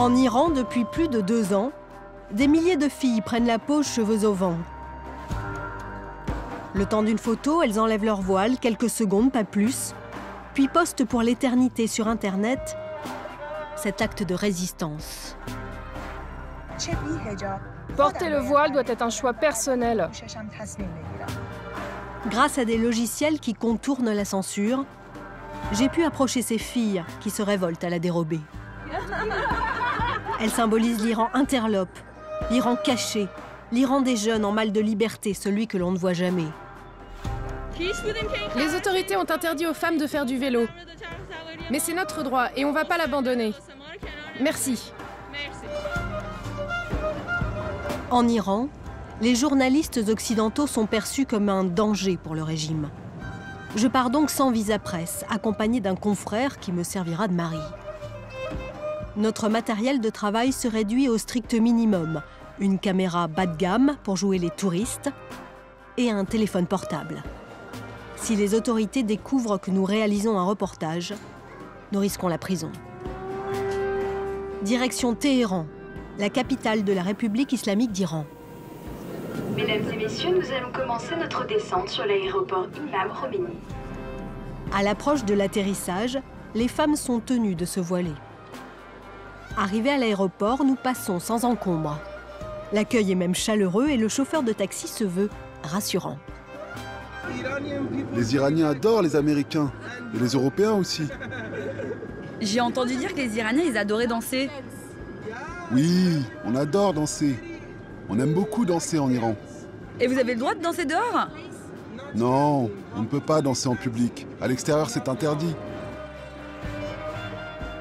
En Iran, depuis plus de 2 ans, des milliers de filles prennent la pose cheveux au vent. Le temps d'une photo, elles enlèvent leur voile, quelques secondes, pas plus, puis postent pour l'éternité sur Internet cet acte de résistance. Porter le voile doit être un choix personnel. Grâce à des logiciels qui contournent la censure, j'ai pu approcher ces filles qui se révoltent à la dérobée. Elles symbolisent l'Iran interlope, l'Iran caché, l'Iran des jeunes en mal de liberté, celui que l'on ne voit jamais. Les autorités ont interdit aux femmes de faire du vélo. Mais c'est notre droit et on ne va pas l'abandonner. Merci. En Iran, les journalistes occidentaux sont perçus comme un danger pour le régime. Je pars donc sans visa presse, accompagné d'un confrère qui me servira de mari. Notre matériel de travail se réduit au strict minimum. Une caméra bas de gamme pour jouer les touristes et un téléphone portable. Si les autorités découvrent que nous réalisons un reportage, nous risquons la prison. Direction Téhéran, la capitale de la République islamique d'Iran. Mesdames et messieurs, nous allons commencer notre descente sur l'aéroport Imam Khomeini. À l'approche de l'atterrissage, les femmes sont tenues de se voiler. Arrivés à l'aéroport, nous passons sans encombre. L'accueil est même chaleureux et le chauffeur de taxi se veut rassurant. Les Iraniens adorent les Américains, et les Européens aussi. J'ai entendu dire que les Iraniens, ils adoraient danser. Oui, on adore danser. On aime beaucoup danser en Iran. Et vous avez le droit de danser dehors? Non, on ne peut pas danser en public. À l'extérieur, c'est interdit.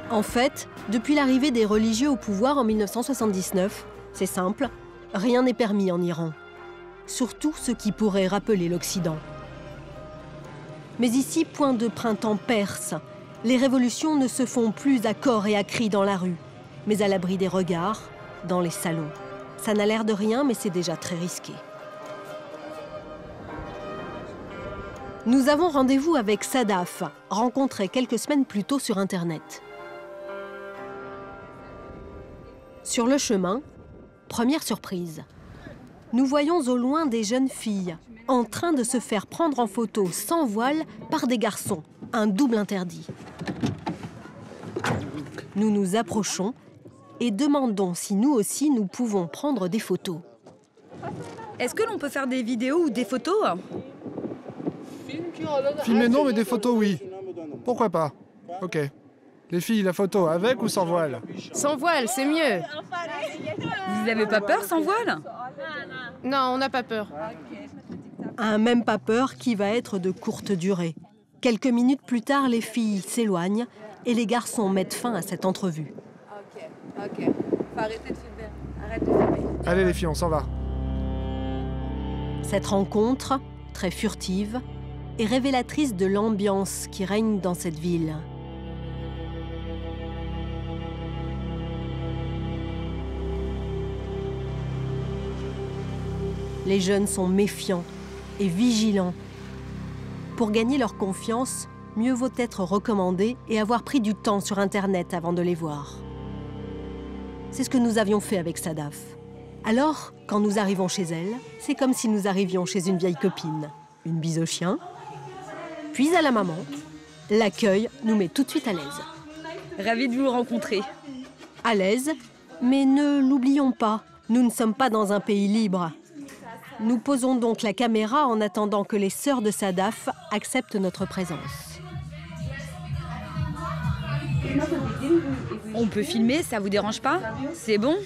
En fait, depuis l'arrivée des religieux au pouvoir en 1979, c'est simple, rien n'est permis en Iran. Surtout ce qui pourrait rappeler l'Occident. Mais ici, point de printemps perse. Les révolutions ne se font plus à corps et à cri dans la rue, mais à l'abri des regards, dans les salons. Ça n'a l'air de rien, mais c'est déjà très risqué. Nous avons rendez-vous avec Sadaf, rencontré quelques semaines plus tôt sur Internet. Sur le chemin, première surprise. Nous voyons au loin des jeunes filles en train de se faire prendre en photo sans voile par des garçons, un double interdit. Nous nous approchons et demandons si nous aussi nous pouvons prendre des photos. Est-ce que l'on peut faire des vidéos ou des photos? Filmer non, mais des photos oui. Pourquoi pas? Ok. Les filles, la photo, avec ou sans voile? Sans voile, c'est mieux. Vous n'avez pas peur sans voile? Non, on n'a pas peur. Un même pas peur qui va être de courte durée. Quelques minutes plus tard, les filles s'éloignent et les garçons mettent fin à cette entrevue. Ok. Faut arrêter de filmer. Arrête de filmer. Allez les filles, on s'en va. Cette rencontre, très furtive, est révélatrice de l'ambiance qui règne dans cette ville. Les jeunes sont méfiants et vigilants. Pour gagner leur confiance, mieux vaut être recommandé et avoir pris du temps sur Internet avant de les voir. C'est ce que nous avions fait avec Sadaf. Alors, quand nous arrivons chez elle, c'est comme si nous arrivions chez une vieille copine. Une bise au chien, puis à la maman. L'accueil nous met tout de suite à l'aise. Ravie de vous rencontrer. À l'aise, mais ne l'oublions pas, nous ne sommes pas dans un pays libre. Nous posons donc la caméra en attendant que les sœurs de Sadaf acceptent notre présence. On peut filmer, ça vous dérange pas? C'est bon?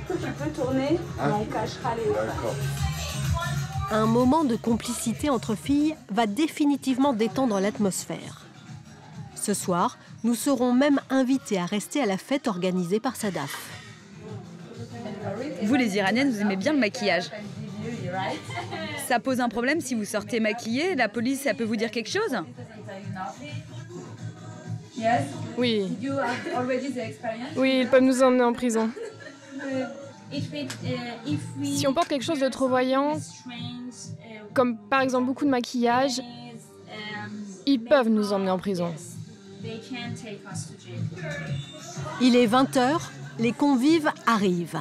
Tu peux tourner, on cachera les... D'accord. Un moment de complicité entre filles va définitivement détendre l'atmosphère. Ce soir, nous serons même invités à rester à la fête organisée par Sadaf. Vous, les Iraniennes, vous aimez bien le maquillage. Ça pose un problème si vous sortez maquillée? La police, ça peut vous dire quelque chose? Oui. Oui, ils peuvent nous emmener en prison. Si on porte quelque chose de trop voyant, comme par exemple beaucoup de maquillage, ils peuvent nous emmener en prison. Il est 20h, les convives arrivent.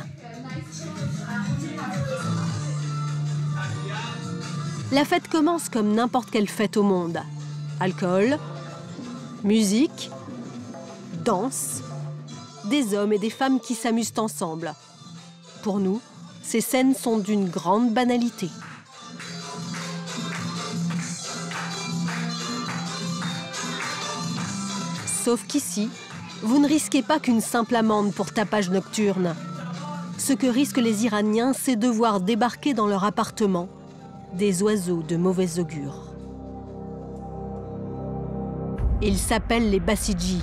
La fête commence comme n'importe quelle fête au monde. Alcool, musique, danse, des hommes et des femmes qui s'amusent ensemble. Pour nous, ces scènes sont d'une grande banalité. Sauf qu'ici, vous ne risquez pas qu'une simple amende pour tapage nocturne. Ce que risquent les Iraniens, c'est de voir débarquer dans leur appartement des oiseaux de mauvais augure. Ils s'appellent les Bassidji.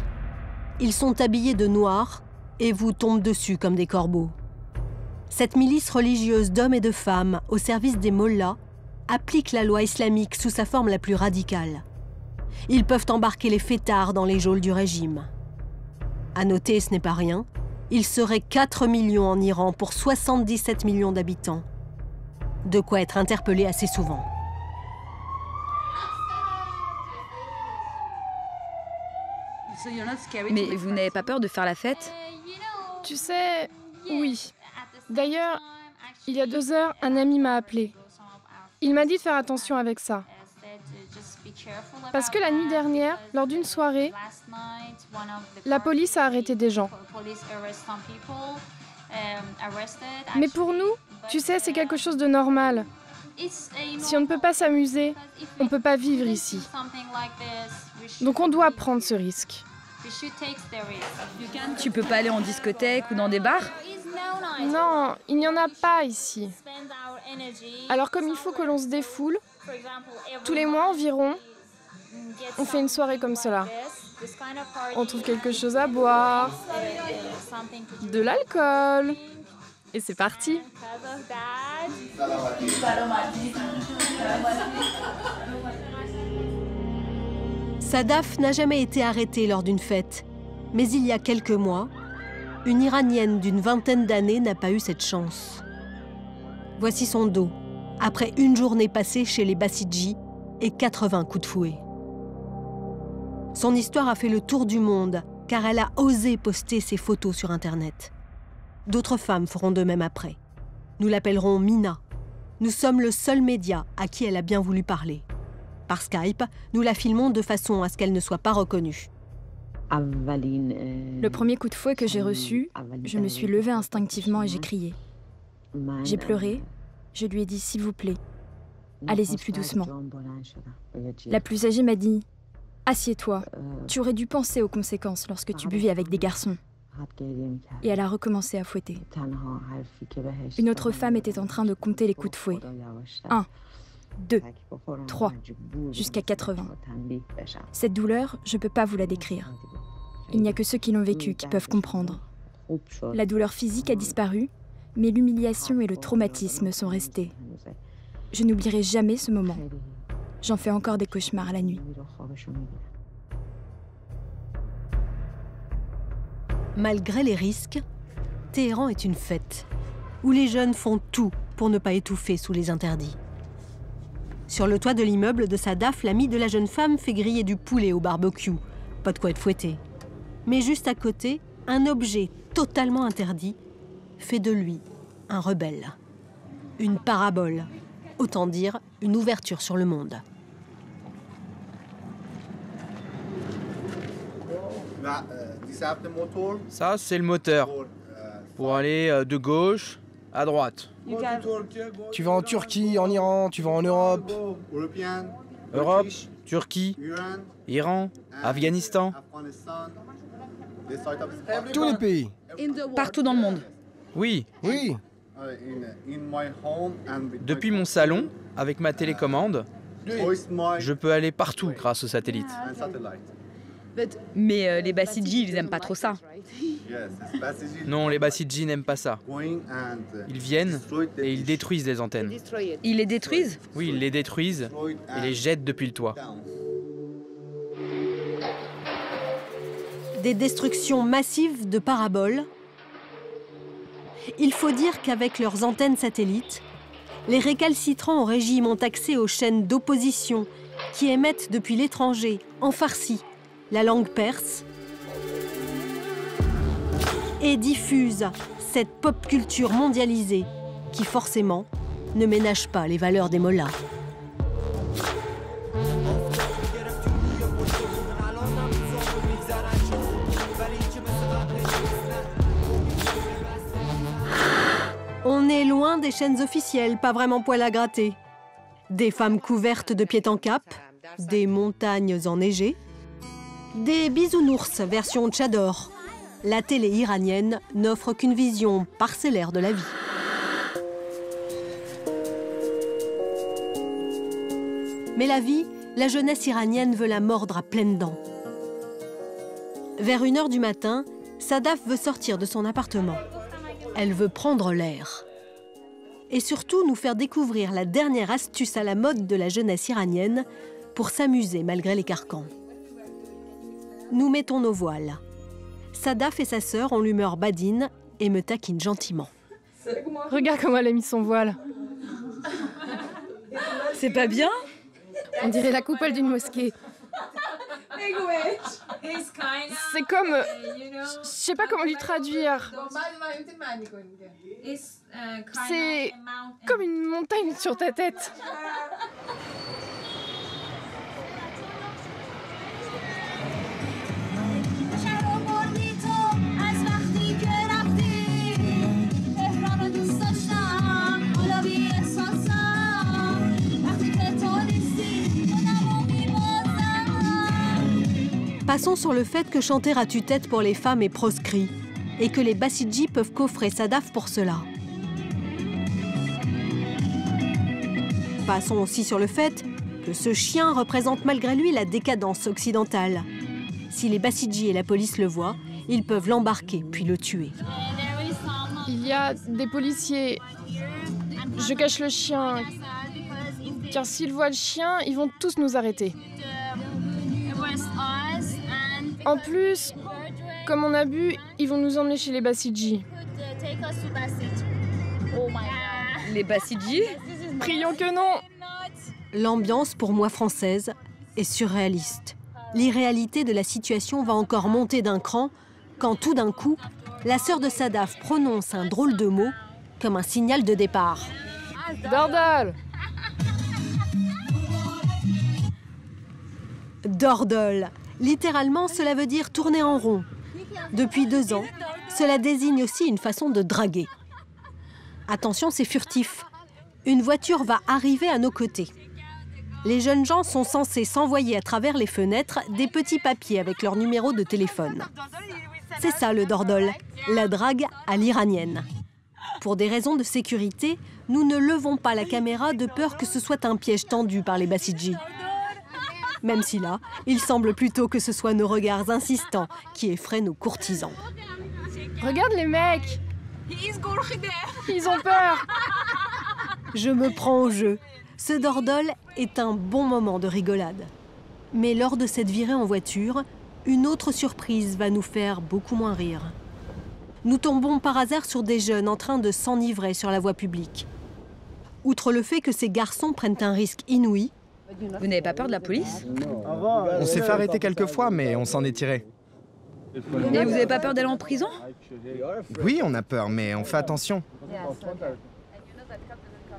Ils sont habillés de noir et vous tombent dessus comme des corbeaux. Cette milice religieuse d'hommes et de femmes au service des mollahs applique la loi islamique sous sa forme la plus radicale. Ils peuvent embarquer les fêtards dans les geôles du régime. À noter, ce n'est pas rien, il serait 4 millions en Iran pour 77 millions d'habitants. De quoi être interpellé assez souvent. Mais vous n'avez pas peur de faire la fête? Tu sais, oui. D'ailleurs, il y a 2 heures, un ami m'a appelé. Il m'a dit de faire attention avec ça. Parce que la nuit dernière, lors d'une soirée, la police a arrêté des gens. Mais pour nous, tu sais, c'est quelque chose de normal. Si on ne peut pas s'amuser, on ne peut pas vivre ici. Donc on doit prendre ce risque. Tu peux pas aller en discothèque ou dans des bars? Non, il n'y en a pas ici. Alors comme il faut que l'on se défoule, tous les mois environ, on fait une soirée comme cela. On trouve quelque chose à boire, de l'alcool, et c'est parti. Sadaf n'a jamais été arrêtée lors d'une fête. Mais il y a quelques mois, une Iranienne d'une 20aine d'années n'a pas eu cette chance. Voici son dos, après une journée passée chez les Bassidji et 80 coups de fouet. Son histoire a fait le tour du monde, car elle a osé poster ses photos sur Internet. D'autres femmes feront de même après. Nous l'appellerons Mina. Nous sommes le seul média à qui elle a bien voulu parler. Par Skype, nous la filmons de façon à ce qu'elle ne soit pas reconnue. Le premier coup de fouet que j'ai reçu, je me suis levée instinctivement et j'ai crié. J'ai pleuré, je lui ai dit « s'il vous plaît, allez-y plus doucement ». La plus âgée m'a dit « assieds-toi, tu aurais dû penser aux conséquences lorsque tu buvais avec des garçons ». Et elle a recommencé à fouetter. Une autre femme était en train de compter les coups de fouet. 1, 2, 3, jusqu'à 80. Cette douleur, je ne peux pas vous la décrire. Il n'y a que ceux qui l'ont vécu qui peuvent comprendre. La douleur physique a disparu, mais l'humiliation et le traumatisme sont restés. Je n'oublierai jamais ce moment. J'en fais encore des cauchemars la nuit. Malgré les risques, Téhéran est une fête, où les jeunes font tout pour ne pas étouffer sous les interdits. Sur le toit de l'immeuble de Sadaf, l'ami de la jeune femme fait griller du poulet au barbecue. Pas de quoi être fouetté. Mais juste à côté, un objet totalement interdit fait de lui un rebelle. Une parabole, autant dire une ouverture sur le monde. Ça, c'est le moteur. Pour aller de gauche à droite. Tu vas en Turquie, en Iran, tu vas en Europe. Europe, Turquie, Iran, Afghanistan. Tous les pays. Partout dans le monde. Oui. Oui. Depuis mon salon, avec ma télécommande, je peux aller partout grâce au satellite. Mais les Bassidji, ils aiment pas trop ça. Non, les Bassidji n'aiment pas ça. Ils viennent et ils détruisent les antennes. Ils les détruisent? Oui, ils les détruisent et les jettent depuis le toit. Des destructions massives de paraboles. Il faut dire qu'avec leurs antennes satellites, les récalcitrants au régime ont accès aux chaînes d'opposition qui émettent depuis l'étranger, en farsi, la langue perse et diffuse cette pop culture mondialisée qui forcément ne ménage pas les valeurs des mollahs. On est loin des chaînes officielles, pas vraiment poil à gratter. Des femmes couvertes de pied en cap, des montagnes enneigées, des bisounours version tchador. La télé iranienne n'offre qu'une vision parcellaire de la vie. Mais la vie, la jeunesse iranienne veut la mordre à pleines dents. Vers 1 h du matin, Sadaf veut sortir de son appartement. Elle veut prendre l'air. Et surtout nous faire découvrir la dernière astuce à la mode de la jeunesse iranienne pour s'amuser malgré les carcans. Nous mettons nos voiles. Sadaf et sa sœur ont l'humeur badine et me taquinent gentiment. Regarde comment elle a mis son voile. C'est pas bien? On dirait la coupole d'une mosquée. C'est comme... Je sais pas comment lui traduire. C'est comme une montagne sur ta tête. Passons sur le fait que chanter à tue-tête pour les femmes est proscrit et que les Bassidji peuvent coffrer Sadaf pour cela. Passons aussi sur le fait que ce chien représente malgré lui la décadence occidentale. Si les Bassidji et la police le voient, ils peuvent l'embarquer puis le tuer. Il y a des policiers. Je cache le chien, car s'ils voient le chien, ils vont tous nous arrêter. En plus, comme on a bu, ils vont nous emmener chez les Bassidji. Les Bassidji? Prions que non! L'ambiance, pour moi française, est surréaliste. L'irréalité de la situation va encore monter d'un cran quand tout d'un coup, la sœur de Sadaf prononce un drôle de mot comme un signal de départ. Dordol! Dordol. Littéralement, cela veut dire tourner en rond. Depuis 2 ans, cela désigne aussi une façon de draguer. Attention, c'est furtif. Une voiture va arriver à nos côtés. Les jeunes gens sont censés s'envoyer à travers les fenêtres des petits papiers avec leur numéro de téléphone. C'est ça le dordol, la drague à l'iranienne. Pour des raisons de sécurité, nous ne levons pas la caméra de peur que ce soit un piège tendu par les Bassidji. Même si là, il semble plutôt que ce soit nos regards insistants qui effraient nos courtisans. Regarde les mecs! Ils ont peur! Je me prends au jeu. Ce dordol est un bon moment de rigolade. Mais lors de cette virée en voiture, une autre surprise va nous faire beaucoup moins rire. Nous tombons par hasard sur des jeunes en train de s'enivrer sur la voie publique. Outre le fait que ces garçons prennent un risque inouï, vous n'avez pas peur de la police? On s'est fait arrêter quelques fois, mais on s'en est tiré. Et vous n'avez pas peur d'aller en prison? Oui, on a peur, mais on fait attention.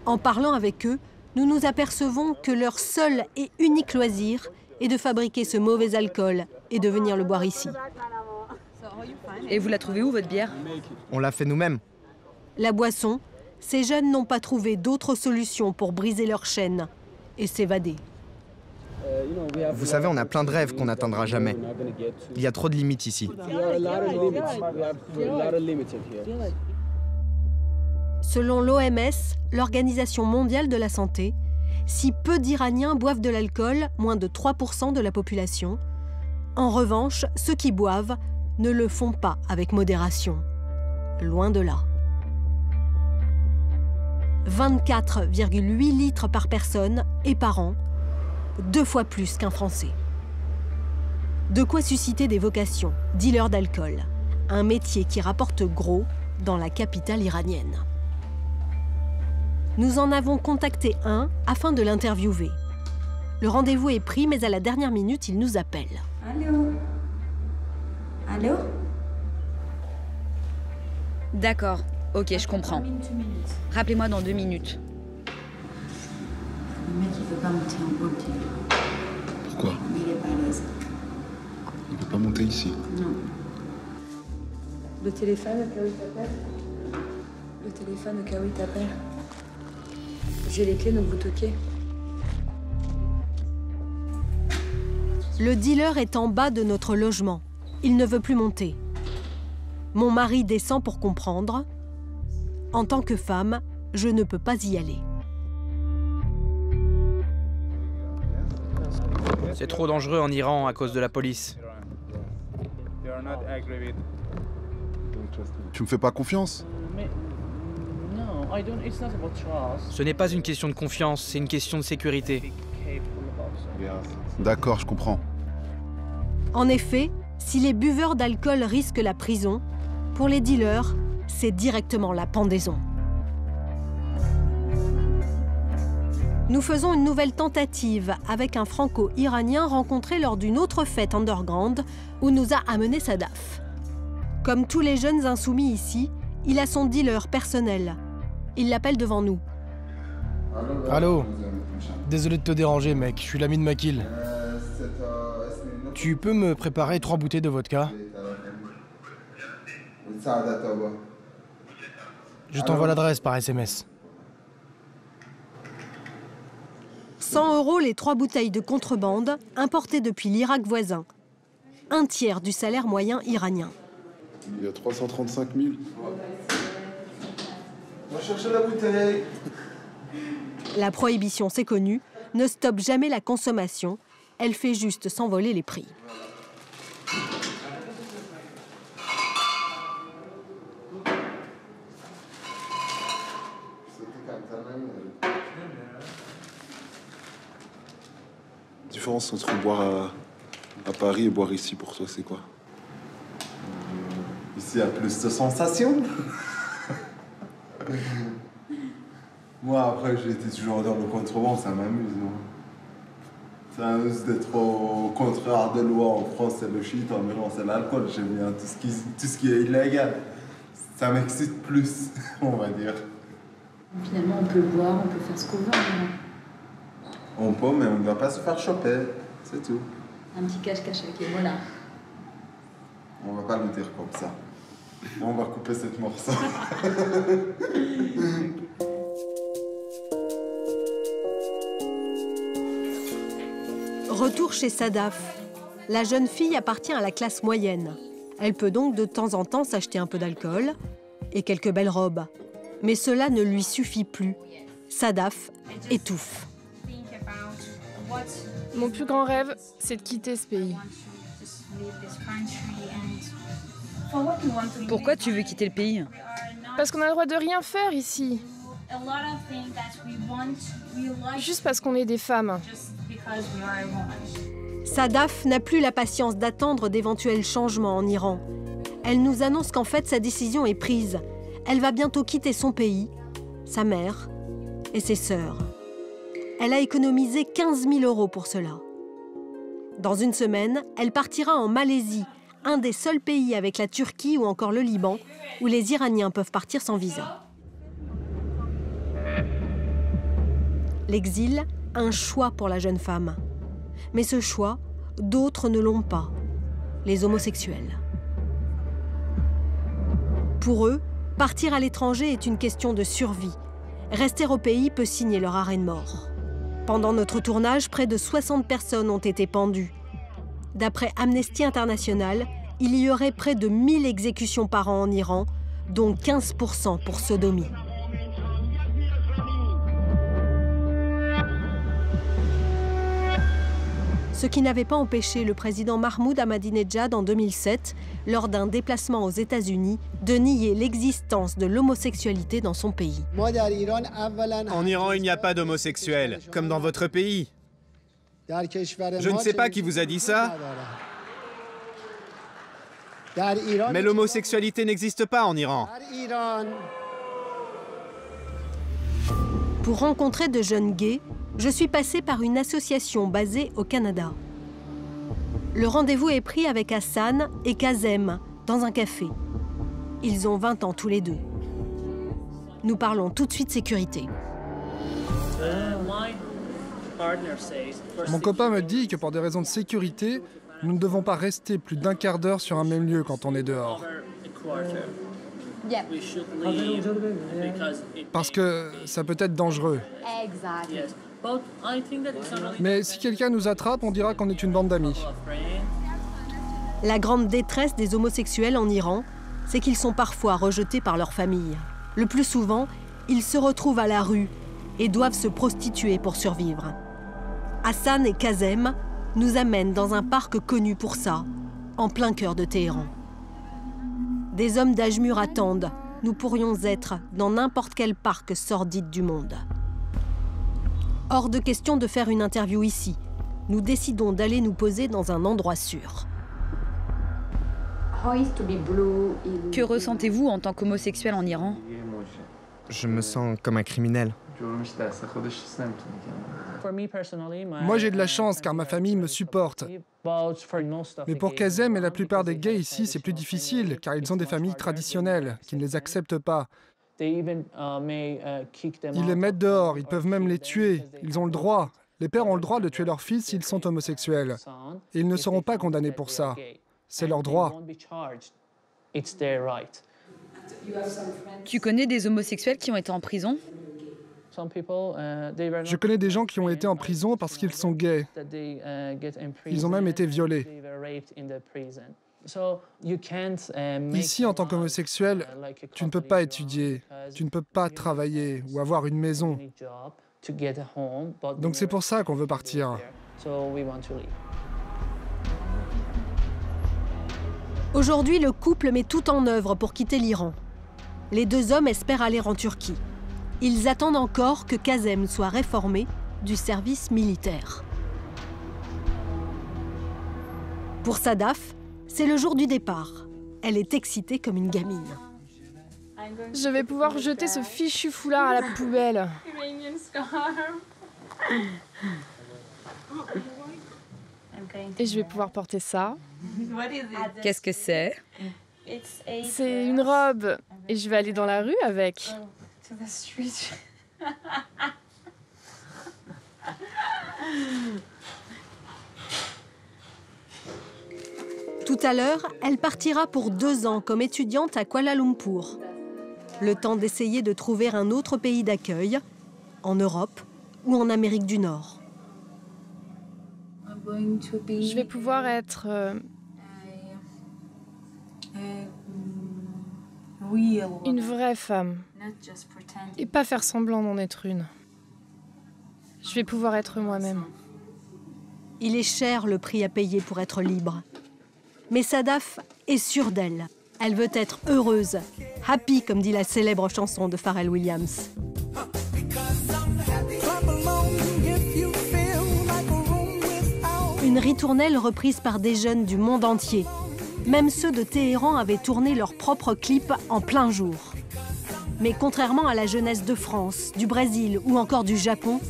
En parlant avec eux, nous nous apercevons que leur seul et unique loisir est de fabriquer ce mauvais alcool et de venir le boire ici. Et vous la trouvez où, votre bière? On l'a fait nous-mêmes. La boisson, ces jeunes n'ont pas trouvé d'autre solution pour briser leur chaîne et s'évader. Vous savez, on a plein de rêves qu'on n'atteindra jamais. Il y a trop de limites ici. Selon l'OMS, l'Organisation mondiale de la santé, si peu d'Iraniens boivent de l'alcool, moins de 3% de la population, en revanche, ceux qui boivent ne le font pas avec modération. Loin de là. 24,8 litres par personne et par an, 2 fois plus qu'un Français. De quoi susciter des vocations, dealer d'alcool, un métier qui rapporte gros dans la capitale iranienne. Nous en avons contacté un afin de l'interviewer. Le rendez-vous est pris, mais à la dernière minute, il nous appelle. Allô? Allô? D'accord, ok, je comprends. Rappelez-moi dans 2 minutes. Le mec, il veut pas monter en haut. Pourquoi? Il est pas à l'aise. Il peut pas monter ici. Non. Le téléphone au cas où il t'appelle? Le téléphone au cas où il t'appelle? J'ai les clés, donc vous toquez. Le dealer est en bas de notre logement. Il ne veut plus monter. Mon mari descend pour comprendre. En tant que femme, je ne peux pas y aller. C'est trop dangereux en Iran à cause de la police. Tu me fais pas confiance? Ce n'est pas une question de confiance, c'est une question de sécurité. D'accord, je comprends. En effet, si les buveurs d'alcool risquent la prison, pour les dealers, c'est directement la pendaison. Nous faisons une nouvelle tentative avec un franco-iranien rencontré lors d'une autre fête underground où nous a amené Sadaf. Comme tous les jeunes insoumis ici, il a son dealer personnel. Il l'appelle devant nous. Allô? Désolé de te déranger, mec. Je suis l'ami de Makil. Tu peux me préparer 3 bouteilles de vodka? Je t'envoie l'adresse par SMS. 100 € les 3 bouteilles de contrebande importées depuis l'Irak voisin. 1/3 du salaire moyen iranien. Il y a 335 000. On va chercher la bouteille. La prohibition, c'est connu, ne stoppe jamais la consommation. Elle fait juste s'envoler les prix. La différence entre boire à Paris et boire ici, pour toi, c'est quoi? Ici, il y a plus de sensations. Moi, après, j'ai été toujours dans le contrebande, ça m'amuse. Ça m'amuse d'être au contraire des lois. En France, c'est le shit, en Iran, c'est l'alcool. J'aime bien tout ce qui est illégal. Ça m'excite plus, on va dire. Finalement, on peut boire, on peut faire ce qu'on veut. On peut, mais on ne va pas se faire choper, c'est tout. Un petit cache-cache, ok, voilà. On va pas le dire comme ça. On va couper cette morceau. Retour chez Sadaf. La jeune fille appartient à la classe moyenne. Elle peut donc de temps en temps s'acheter un peu d'alcool et quelques belles robes. Mais cela ne lui suffit plus. Sadaf étouffe. Mon plus grand rêve, c'est de quitter ce pays. Pourquoi tu veux quitter le pays? Parce qu'on a le droit de rien faire ici. Juste parce qu'on est des femmes. Sadaf n'a plus la patience d'attendre d'éventuels changements en Iran. Elle nous annonce qu'en fait sa décision est prise. Elle va bientôt quitter son pays, sa mère et ses sœurs. Elle a économisé 15 000 € pour cela. Dans une semaine, elle partira en Malaisie, un des seuls pays avec la Turquie ou encore le Liban où les Iraniens peuvent partir sans visa. L'exil, un choix pour la jeune femme. Mais ce choix, d'autres ne l'ont pas. Les homosexuels. Pour eux, partir à l'étranger est une question de survie. Rester au pays peut signer leur arrêt de mort. Pendant notre tournage, près de 60 personnes ont été pendues. D'après Amnesty International, il y aurait près de 1000 exécutions par an en Iran, dont 15% pour sodomie. Ce qui n'avait pas empêché le président Mahmoud Ahmadinejad en 2007, lors d'un déplacement aux États-Unis, de nier l'existence de l'homosexualité dans son pays. En Iran, il n'y a pas d'homosexuels, comme dans votre pays. Je ne sais pas qui vous a dit ça, mais l'homosexualité n'existe pas en Iran. Pour rencontrer de jeunes gays, je suis passée par une association basée au Canada. Le rendez-vous est pris avec Hassan et Kazem dans un café. Ils ont 20 ans tous les deux. Nous parlons tout de suite sécurité. Mon copain me dit que pour des raisons de sécurité, nous ne devons pas rester plus d'un quart d'heure sur un même lieu quand on est dehors. Parce que ça peut être dangereux. Mais si quelqu'un nous attrape, on dira qu'on est une bande d'amis. La grande détresse des homosexuels en Iran, c'est qu'ils sont parfois rejetés par leur famille. Le plus souvent, ils se retrouvent à la rue et doivent se prostituer pour survivre. Hassan et Kazem nous amènent dans un parc connu pour ça, en plein cœur de Téhéran. Des hommes d'âge mûr attendent. Nous pourrions être dans n'importe quel parc sordide du monde. Hors de question de faire une interview ici. Nous décidons d'aller nous poser dans un endroit sûr. Que ressentez-vous en tant qu'homosexuel en Iran? Je me sens comme un criminel. Moi, j'ai de la chance car ma famille me supporte. Mais pour Kazem et la plupart des gays ici, c'est plus difficile car ils ont des familles traditionnelles qui ne les acceptent pas. Ils les mettent dehors, ils peuvent même les tuer. Ils ont le droit. Les pères ont le droit de tuer leurs fils s'ils sont homosexuels. Et ils ne seront pas condamnés pour ça. C'est leur droit. Tu connais des homosexuels qui ont été en prison? Je connais des gens qui ont été en prison parce qu'ils sont gays. Ils ont même été violés. Ici, en tant qu'homosexuel, tu ne peux pas étudier, tu ne peux pas travailler ou avoir une maison. Donc c'est pour ça qu'on veut partir. Aujourd'hui, le couple met tout en œuvre pour quitter l'Iran. Les deux hommes espèrent aller en Turquie. Ils attendent encore que Kazem soit réformé du service militaire. Pour Sadaf, c'est le jour du départ. Elle est excitée comme une gamine. Je vais pouvoir jeter ce fichu foulard à la poubelle. Et je vais pouvoir porter ça. Qu'est-ce que c'est? C'est une robe. Et je vais aller dans la rue avec. Tout à l'heure, elle partira pour 2 ans comme étudiante à Kuala Lumpur. Le temps d'essayer de trouver un autre pays d'accueil, en Europe ou en Amérique du Nord. Je vais pouvoir être une vraie femme et pas faire semblant d'en être une. Je vais pouvoir être moi-même. Il est cher le prix à payer pour être libre. Mais Sadaf est sûre d'elle. Elle veut être heureuse, happy comme dit la célèbre chanson de Pharrell Williams. Une ritournelle reprise par des jeunes du monde entier. Même ceux de Téhéran avaient tourné leur propre clip en plein jour. Mais contrairement à la jeunesse de France, du Brésil ou encore du Japon,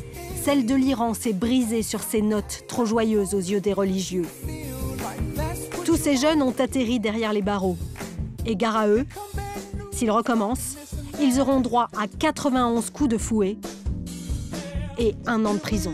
celle de l'Iran s'est brisée sur ces notes trop joyeuses aux yeux des religieux. Tous ces jeunes ont atterri derrière les barreaux. Et gare à eux, s'ils recommencent, ils auront droit à 91 coups de fouet et 1 an de prison.